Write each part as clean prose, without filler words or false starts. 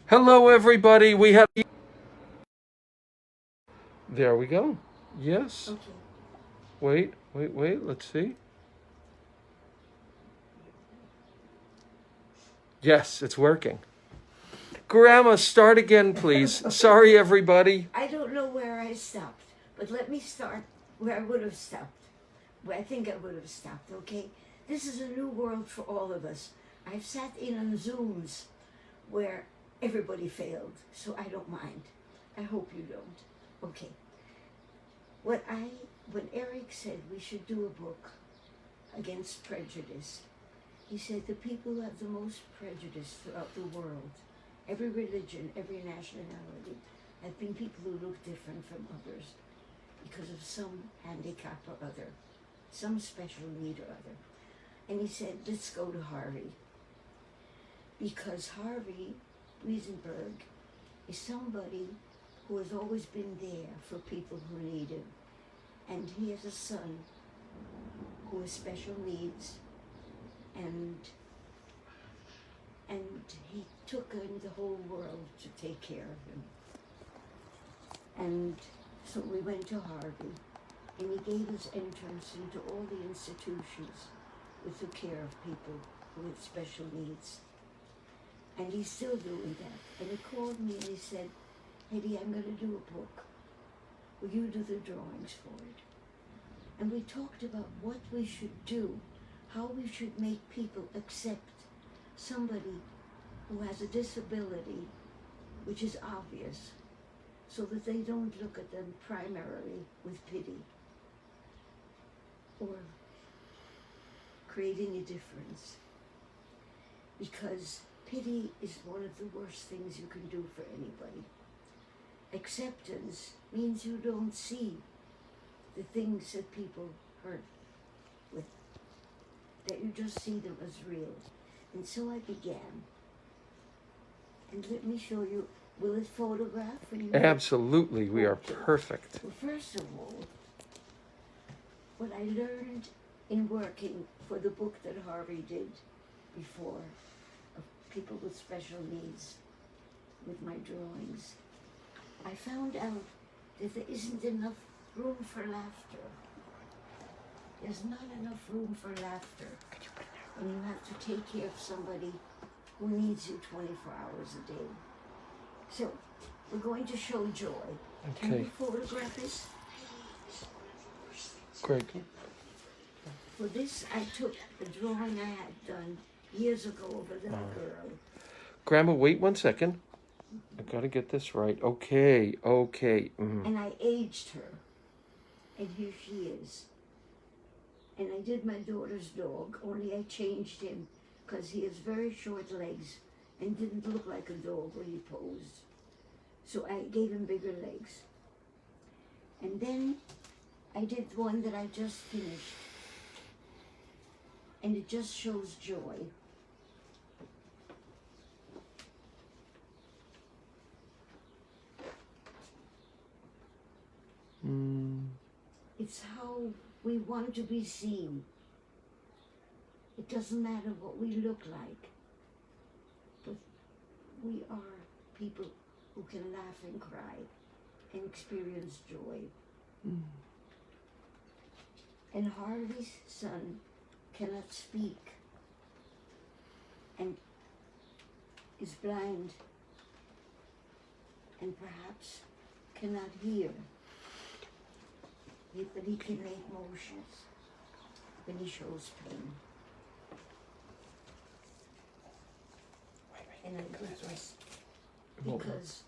Hello, everybody. We have. There we go. Yes. Okay. Wait, wait, wait. Let's see. Yes, it's working. Grandma, start again, please. Sorry, everybody. I don't know where I stopped, but let me start where I would have stopped. Where I think I would have stopped, okay? This is a new world for all of us. I've sat in on Zooms where everybody failed, so I don't mind. I hope you don't. Okay. When Eric said we should do a book against prejudice, he said the people who have the most prejudice throughout the world, every religion, every nationality, have been people who look different from others because of some handicap or other, some special need or other. And he said, let's go to Harvey. Because Harvey Wiesenberg is somebody who has always been there for people who need him. And he has a son who has special needs, and he took in the whole world to take care of him. And so we went to Harvey, and he gave us entrance into all the institutions that took care of people who had special needs. And he's still doing that. And he called me and he said, Hedy, I'm going to do a book. Will you do the drawings for it? And we talked about what we should do, how we should make people accept somebody who has a disability, which is obvious, so that they don't look at them primarily with pity or creating a difference. Because pity is one of the worst things you can do for anybody. Acceptance means you don't see the things that people hurt with, that you just see them as real. And so I began. And let me show you, will it photograph? Absolutely, we are perfect. Well, first of all, what I learned in working for the book that Harvey did before, of people with special needs, with my drawings, I found out that there isn't enough room for laughter. There's not enough room for laughter when you have to take care of somebody who needs you 24 hours a day. So, we're going to show joy. Okay. Can you photograph this? Great. For this, I took a drawing I had done years ago of a little girl. Grandma, wait 1 second. I've got to get this right. Okay, okay. And I aged her. And here she is. And I did my daughter's dog, only I changed him because he has very short legs and didn't look like a dog when he posed. So I gave him bigger legs. And then I did one that I just finished. And it just shows joy. It's how we want to be seen. It doesn't matter what we look like, but we are people who can laugh and cry and experience joy. And Harvey's son cannot speak and is blind and perhaps cannot hear. But he can make motions when he shows pain. And I did this because...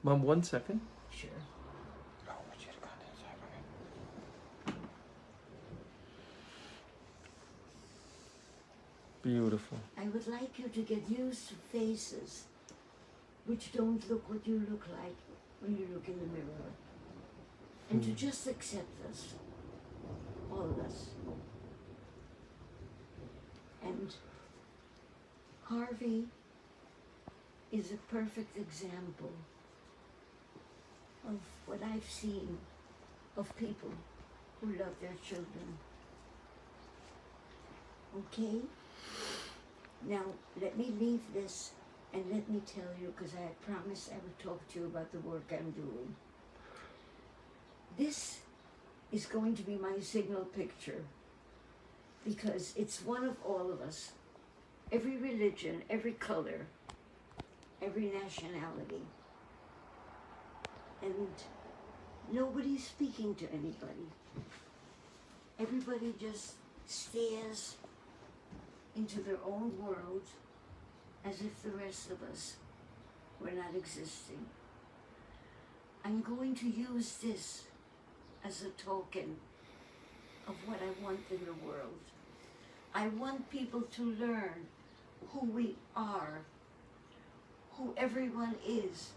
Mom, 1 second. Sure. Beautiful. I would like you to get used to faces which don't look what you look like when you look in the mirror. And to just accept us, all of us. And Harvey is a perfect example of what I've seen of people who love their children. Okay? Now, let me leave this and let me tell you, because I had promised I would talk to you about the work I'm doing. This is going to be my signal picture because it's one of all of us. Every religion, every color, every nationality. And nobody's speaking to anybody. Everybody just stares into their own world as if the rest of us were not existing. I'm going to use this as a token of what I want in the world. I want people to learn who we are, who everyone is,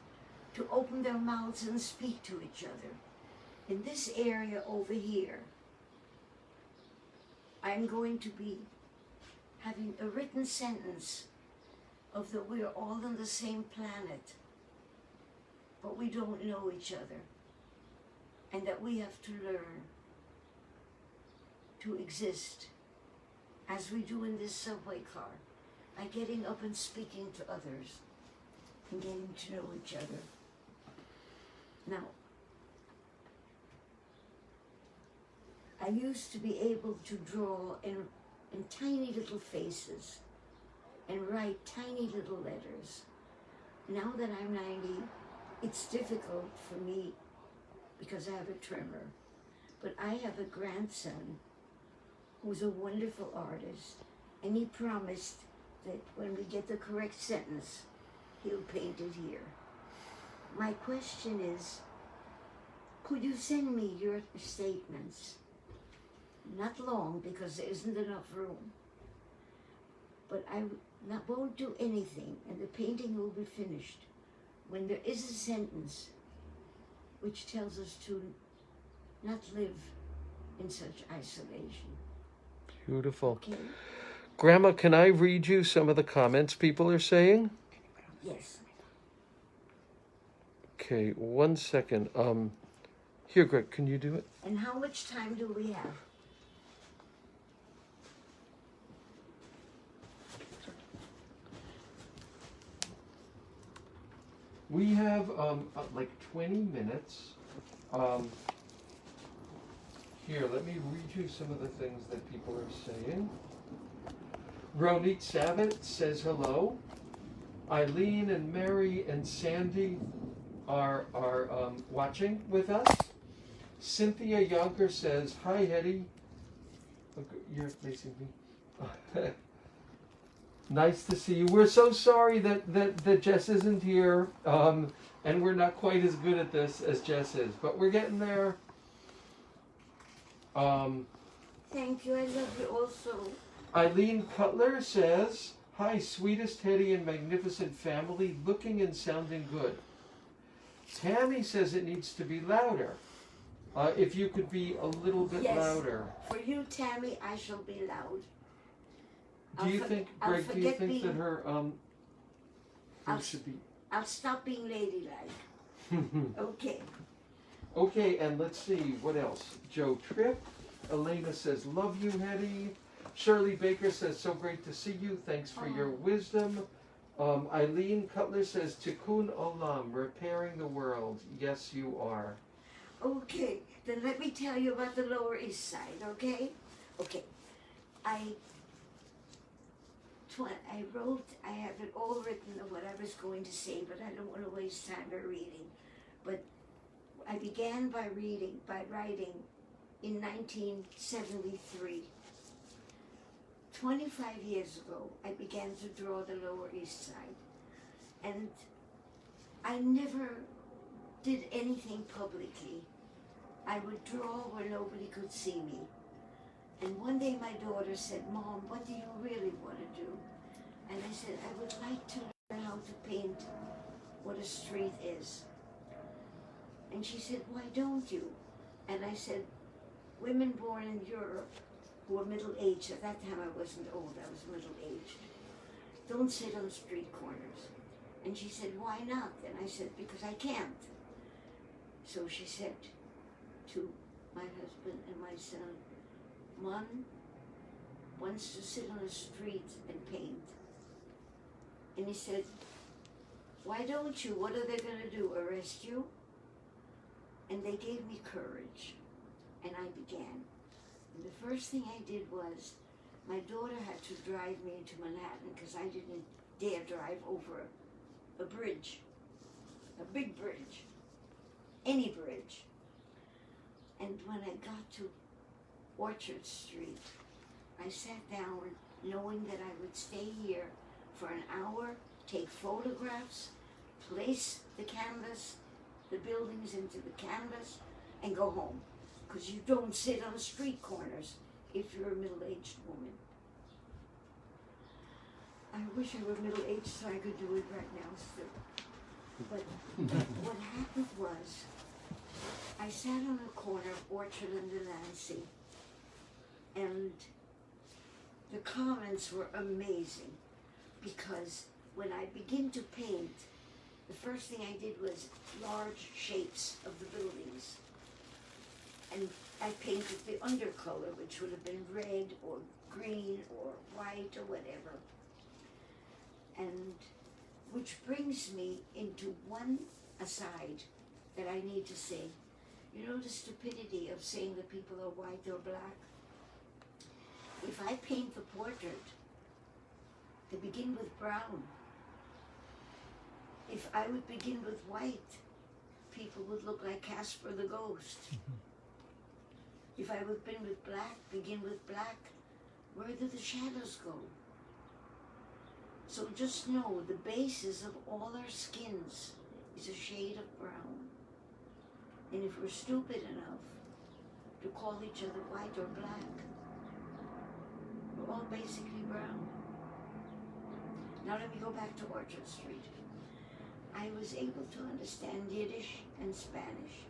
to open their mouths and speak to each other. In this area over here, I'm going to be having a written sentence of that we're all on the same planet, but we don't know each other, and that we have to learn to exist as we do in this subway car, by getting up and speaking to others and getting to know each other. Now, I used to be able to draw in tiny little faces and write tiny little letters. Now that I'm 90, it's difficult for me because I have a tremor. But I have a grandson who's a wonderful artist, and he promised that when we get the correct sentence, he'll paint it here. My question is, could you send me your statements? Not long, because there isn't enough room. But I won't do anything, and the painting will be finished when there is a sentence which tells us to not live in such isolation. Beautiful. Okay? Grandma, can I read you some of the comments people are saying? Yes. Okay, 1 second. Here, Greg, can you do it? And how much time do we have? We have like 20 minutes. Here, let me read you some of the things that people are saying. Ronit Savitt says hello. Eileen and Mary and Sandy are watching with us. Cynthia Yonker says, hi, Hedy. Look, you're facing me. Nice to see you. We're so sorry that Jess isn't here, and we're not quite as good at this as Jess is, but we're getting there. Thank you. I love you also. Eileen Cutler says, hi, sweetest Hedy and magnificent family, looking and sounding good. Tammy says it needs to be louder. If you could be a little bit louder. For you, Tammy, I shall be loud. Do you think, Greg, that her should be... I'll stop being ladylike. Okay. Okay, and let's see, what else? Joe Tripp. Elena says, love you, Hedy. Shirley Baker says, so great to see you. Thanks for your wisdom. Eileen Cutler says, Tikkun Olam, repairing the world. Yes, you are. Okay, then let me tell you about the Lower East Side, okay? Okay. I have it all written of what I was going to say, but I don't want to waste time by reading. But I began by writing in 1973. 25 years ago, I began to draw the Lower East Side. And I never did anything publicly. I would draw where nobody could see me. And one day my daughter said, Mom, what do you really want to do? And I said, I would like to learn how to paint what a street is. And she said, why don't you? And I said, women born in Europe who were middle-aged, at that time I wasn't old, I was middle-aged, don't sit on street corners. And she said, why not? And I said, because I can't. So she said to my husband and my son, one wants to sit on a street and paint, And he said, why don't you? What are they going to do? Arrest you? And they gave me courage. And I began. And the first thing I did was, my daughter had to drive me into Manhattan because I didn't dare drive over a bridge, a big bridge, any bridge. And when I got to Orchard Street, I sat down knowing that I would stay here for an hour, take photographs, place the canvas, the buildings into the canvas, and go home. Because you don't sit on street corners if you're a middle-aged woman. I wish I were middle-aged so I could do it right now still. But what happened was, I sat on the corner of Orchard and Delancey, and the comments were amazing, because when I began to paint, the first thing I did was large shapes of the buildings. And I painted the undercolor, which would have been red or green or white or whatever. And which brings me into one aside that I need to say. You know the stupidity of saying that people are white or black? If I paint the portrait, to begin with brown. If I would begin with white, people would look like Casper the Ghost. If I would begin with black, where do the shadows go? So just know the basis of all our skins is a shade of brown. And if we're stupid enough to call each other white or black, we're all basically brown. Now let me go back to Orchard Street. I was able to understand Yiddish and Spanish,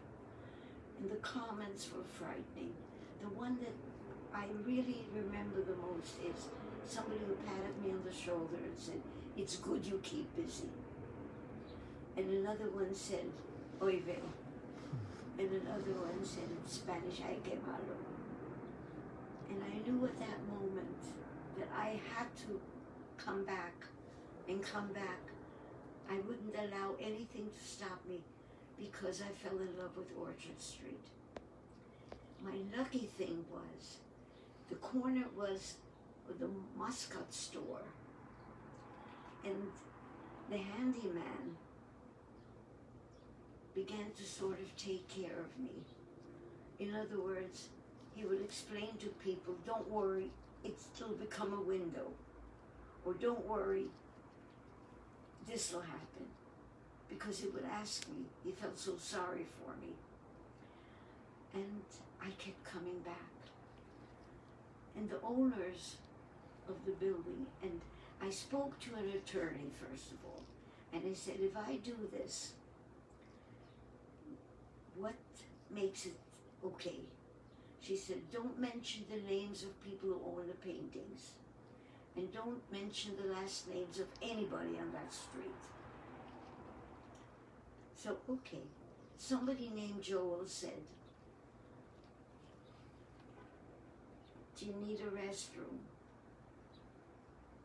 and the comments were frightening. The one that I really remember the most is somebody who patted me on the shoulder and said, "It's good you keep busy." And another one said, "Oy vey." And another one said in Spanish, "Ay, que malo." And I knew at that moment that I had to come back and come back. I wouldn't allow anything to stop me because I fell in love with Orchard Street. My lucky thing was, the corner was the Muscat store, and the handyman began to sort of take care of me. In other words, he would explain to people, "Don't worry, it'll become a window," or "Don't worry, this will happen," because he would ask me. He felt so sorry for me. And I kept coming back. And the owners of the building, and I spoke to an attorney first of all, and I said, "If I do this, what makes it okay?" She said, "Don't mention the names of people who own the paintings. And don't mention the last names of anybody on that street." So, okay. Somebody named Joel said, "Do you need a restroom?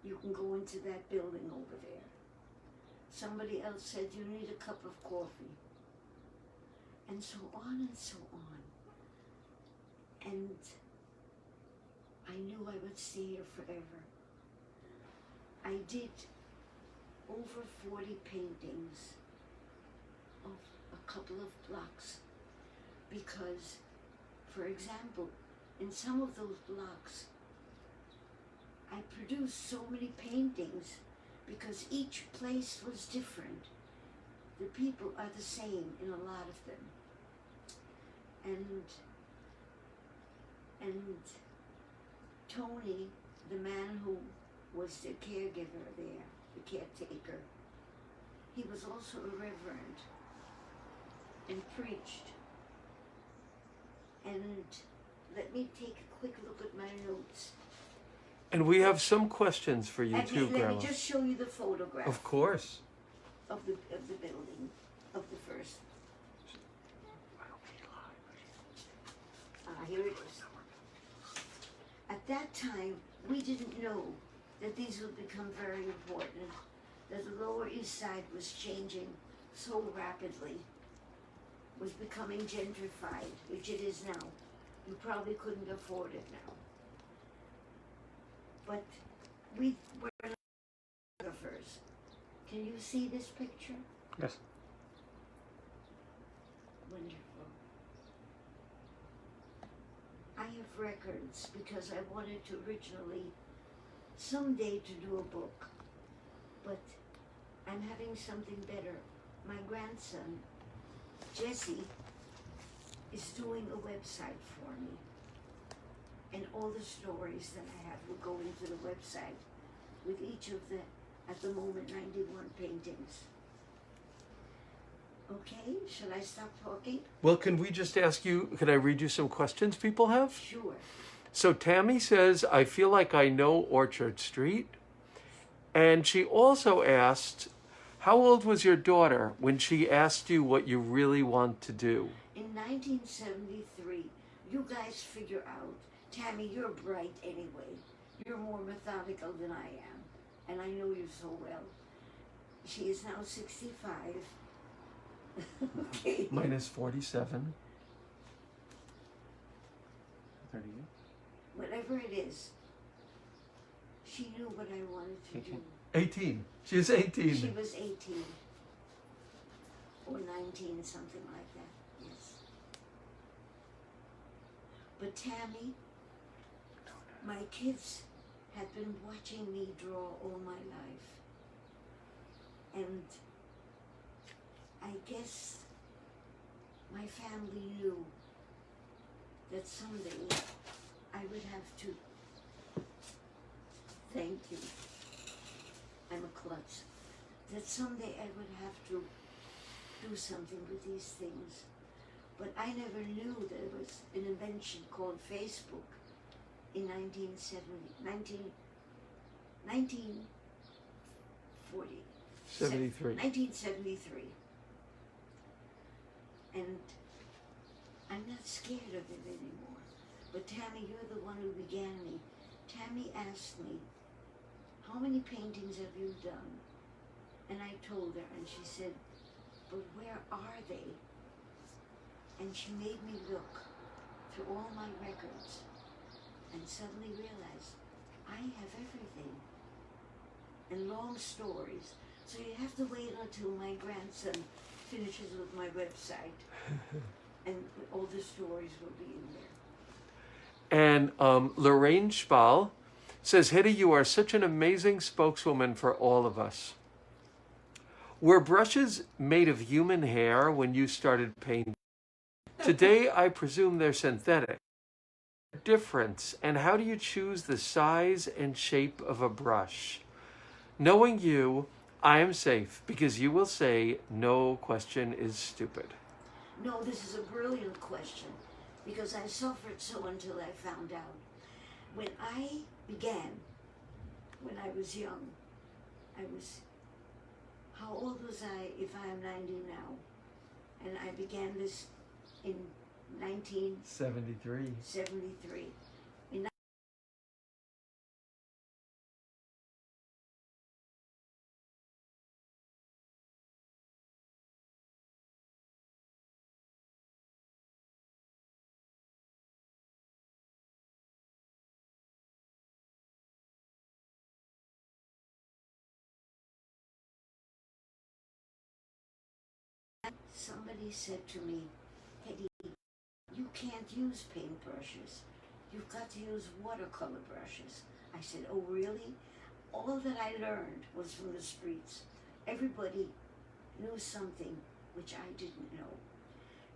You can go into that building over there." Somebody else said, "You need a cup of coffee." And so on and so on. And I knew I would stay here forever. I did over 40 paintings of a couple of blocks because, for example, in some of those blocks, I produced so many paintings because each place was different. The people are the same in a lot of them. And Tony, the man who was the caregiver there, the caretaker, he was also a reverend and preached. And let me take a quick look at my notes. And we have some questions for you too, Let Grandma. me just show you the photograph Of course. of the building, of the first. Here it is. At that time, we didn't know that these would become very important that the Lower East Side was changing so rapidly, was becoming gentrified, which it is now. You probably couldn't afford it now. But we were photographers. Can you see this picture? Yes. Wonderful. I have records because I wanted to originally someday to do a book, but I'm having something better. My grandson, Jesse, is doing a website for me, and all the stories that I have will go into the website with each of the, at the moment, 91 paintings. Okay, shall I stop talking? Well, can we just ask you, can I read you some questions people have? Sure. So Tammy says, I feel like I know Orchard Street. And she also asked, how old was your daughter when she asked you what you really want to do? In 1973, you guys figure out, Tammy, you're bright anyway. You're more methodical than I am, and I know you so well. She is now 65. Okay. Minus 47. 38. Whatever it is, she knew what I wanted to do. 18. She is 18. She was 18 or 19, something like that, yes. But Tammy, my kids have been watching me draw all my life. And I guess my family knew that someday I would have to, thank you, I'm a klutz, that someday I would have to do something with these things. But I never knew there was an invention called Facebook in 1940. 73. 1973. And I'm not scared of it anymore. But Tammy, you're the one who began me. Tammy asked me, how many paintings have you done? And I told her, and she said, but where are they? And she made me look through all my records and suddenly realized I have everything. And long stories. So you have to wait until my grandson finishes with my website and all the stories will be in there. And Lorraine Spall says, Hedy, you are such an amazing spokeswoman for all of us. Were brushes made of human hair when you started painting? Today, I presume they're synthetic. Difference, and how do you choose the size and shape of a brush? Knowing you, I am safe because you will say no question is stupid. No, this is a brilliant question because I suffered so until I found out. When I began, when I was young, how old was I if I'm 90 now? And I began this in 1973. 73. In somebody said to me, Hedy, you can't use paintbrushes. You've got to use watercolor brushes. I said, oh really? All that I learned was from the streets. Everybody knew something which I didn't know.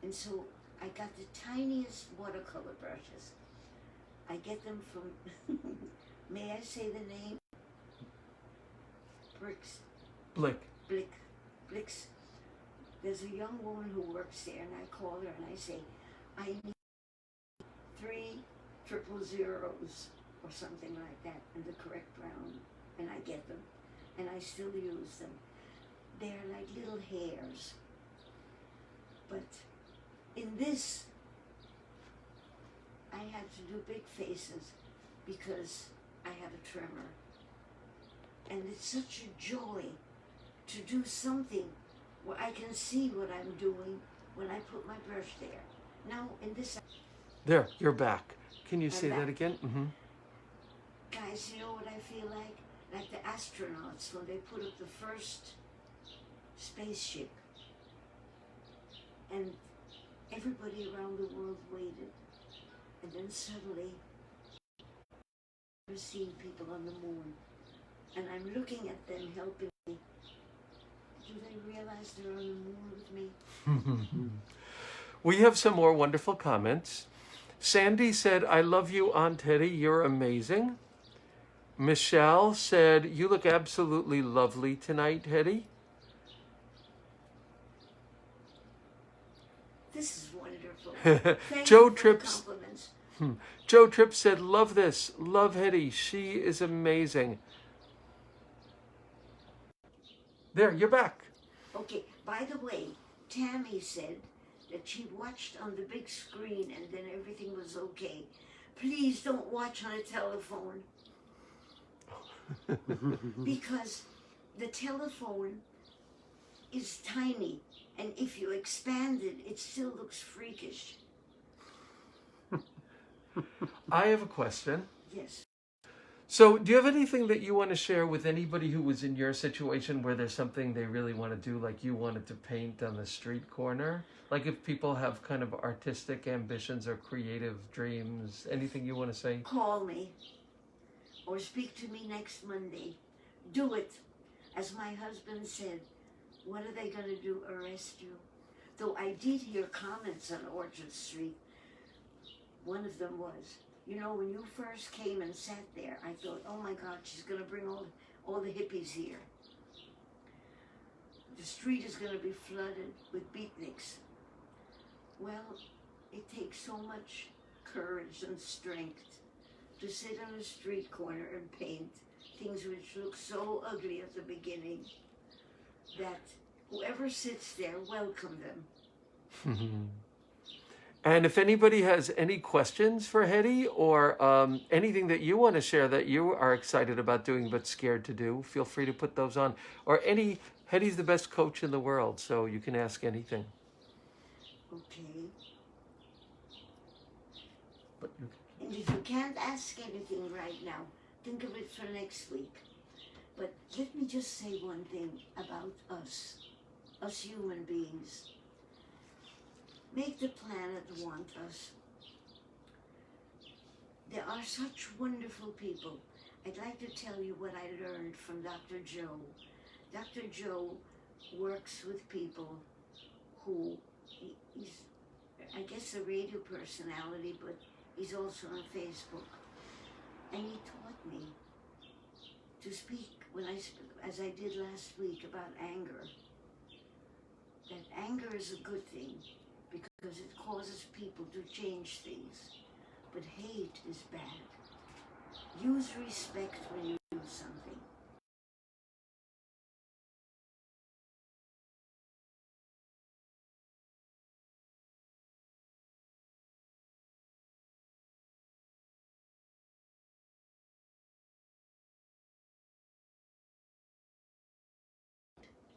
And so I got the tiniest watercolor brushes. I get them from, may I say the name? Blicks. There's a young woman who works there, and I call her and I say, I need 3 000s or something like that, and the correct brown, and I get them, and I still use them. They're like little hairs. But in this, I had to do big faces because I have a tremor. And it's such a joy to do something where I can see what I'm doing when I put my brush there. Now, in this... There, you're back. Can you I'm say that back. again? Mm-hmm. Guys, you know what I feel like? Like the astronauts when they put up the first spaceship. And everybody around the world waited. And then suddenly, I've seen people on the moon. And I'm looking at them helping me. Do they realize they're on the moon with me? We have some more wonderful comments. Sandy said, I love you, Aunt Hedy. You're amazing. Michelle said, you look absolutely lovely tonight, Hedy. This is wonderful. Thank Joe you for Trips. the compliments. Joe Tripp said, love this. Love Hedy. She is amazing. There, you're back. Okay, by the way, Tammy said that she watched on the big screen and then everything was okay. Please don't watch on a telephone. Because the telephone is tiny, and if you expand it, it still looks freakish. I have a question. Yes. So, do you have anything that you want to share with anybody who was in your situation where there's something they really want to do, like you wanted to paint on the street corner? Like if people have kind of artistic ambitions or creative dreams, anything you want to say? Call me or speak to me next Monday. Do it. As my husband said, what are they going to do? Arrest you? Though I did hear comments on Orchard Street. One of them was, you know, when you first came and sat there, I thought, oh my God, she's going to bring all the hippies here. The street is going to be flooded with beatniks. Well, it takes so much courage and strength to sit on a street corner and paint things which look so ugly at the beginning that whoever sits there, welcome them. And if anybody has any questions for Hedy or anything that you want to share that you are excited about doing but scared to do, feel free to put those on. Or Hedy's the best coach in the world, so you can ask anything. Okay. But you And if you can't ask anything right now, think of it for next week. But let me just say one thing about us human beings. Make the planet want us. There are such wonderful people. I'd like to tell you what I learned from Dr. Joe. Dr. Joe works with people who, he's, I guess, a radio personality, but he's also on Facebook. And he taught me to speak as I did last week about anger. That anger is a good thing because it causes people to change things. But hate is bad. Use respect when you do something.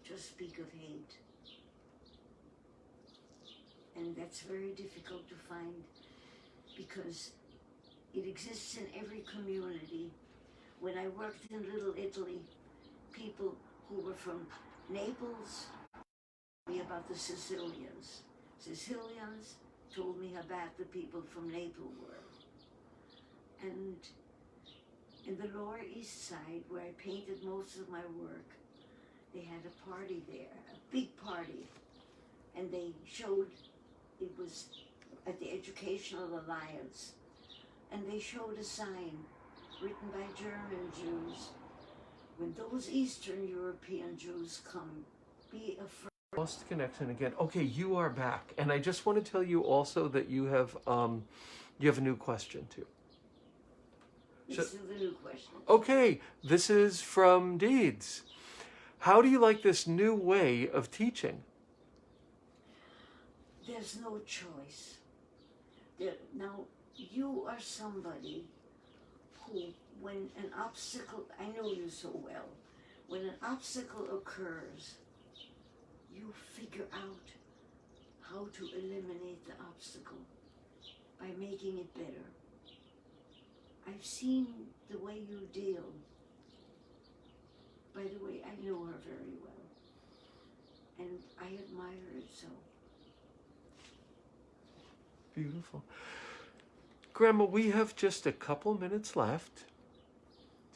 Just speak of hate. And that's very difficult to find because it exists in every community. When I worked in Little Italy, people who were from Naples told me about the Sicilians. Sicilians told me how bad the people from Naples were. And in the Lower East Side, where I painted most of my work, they had a party there, a big party. And they showed, it was at the Educational Alliance, and they showed a sign written by German Jews. When those Eastern European Jews come, be afraid. lost connection again. Okay, you are back. And I just want to tell you also that you have a new question too. This is the new question. Okay, this is from Deeds. How do you like this new way of teaching? There's no choice. Now, you are somebody who, when an obstacle, I know you so well, when an obstacle occurs, you figure out how to eliminate the obstacle by making it better. I've seen the way you deal. By the way, I know her very well, and I admire it so. Beautiful. Grandma, we have just a couple minutes left.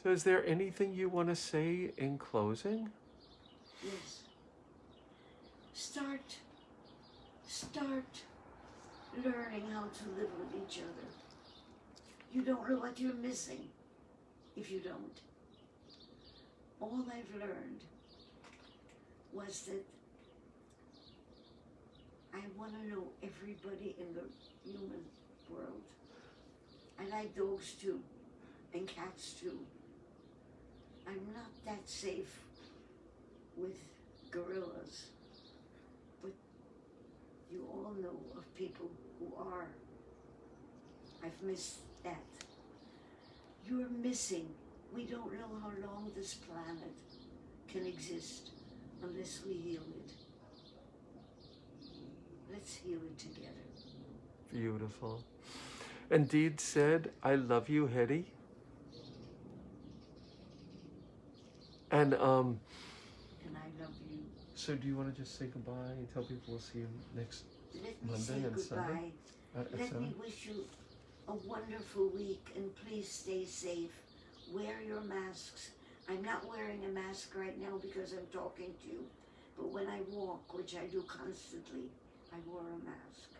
So is there anything you want to say in closing? Yes. Start learning how to live with each other. You don't know what you're missing if you don't. All I've learned was that I want to know everybody in the human world. I like dogs too, and cats too. I'm not that safe with gorillas, but you all know of people who are. I've missed that. You're missing. We don't know how long this planet can exist unless we heal it. Let's heal it together. Beautiful. Indeed said, I love you, Hedy. And And I love you. so do you want to just say goodbye and tell people we'll see you next Let me Monday say and goodbye. Sunday? At Let 7? me wish you a wonderful week, and please stay safe. Wear your masks. I'm not wearing a mask right now because I'm talking to you, but when I walk, which I do constantly, I wore a mask.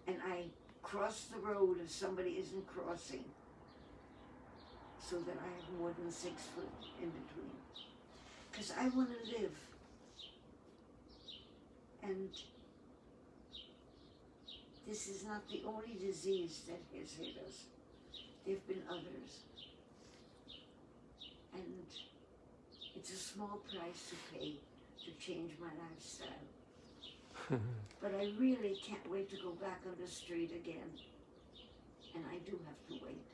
And I cross the road if somebody isn't crossing, so that I have more than 6 foot in between. Because I want to live. And this is not the only disease that has hit us. There have been others. And it's a small price to pay to change my lifestyle. But I really can't wait to go back on the street again. And I do have to wait.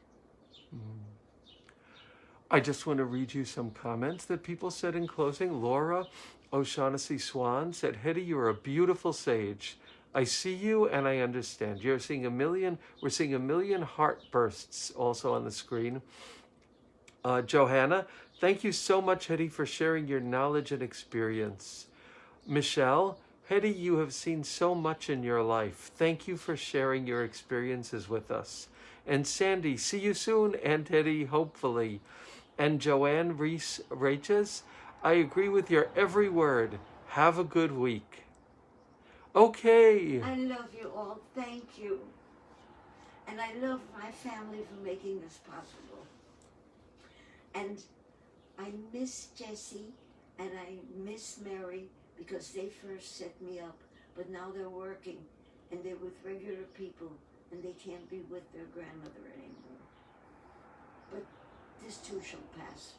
I just want to read you some comments that people said in closing. Laura O'Shaughnessy Swan said, Hedy, you're a beautiful sage. I see you and I understand. We're seeing a million heart bursts also on the screen. Johanna, thank you so much, Hedy, for sharing your knowledge and experience. Michelle, Hedy, you have seen so much in your life. Thank you for sharing your experiences with us. And Sandy, see you soon, and Hedy, hopefully. And Joanne Reese Raches, I agree with your every word. Have a good week. Okay. I love you all. Thank you. And I love my family for making this possible. And I miss Jessie and I miss Mary because they first set me up. But now they're working and they're with regular people and they can't be with their grandmother anymore. But this too shall pass.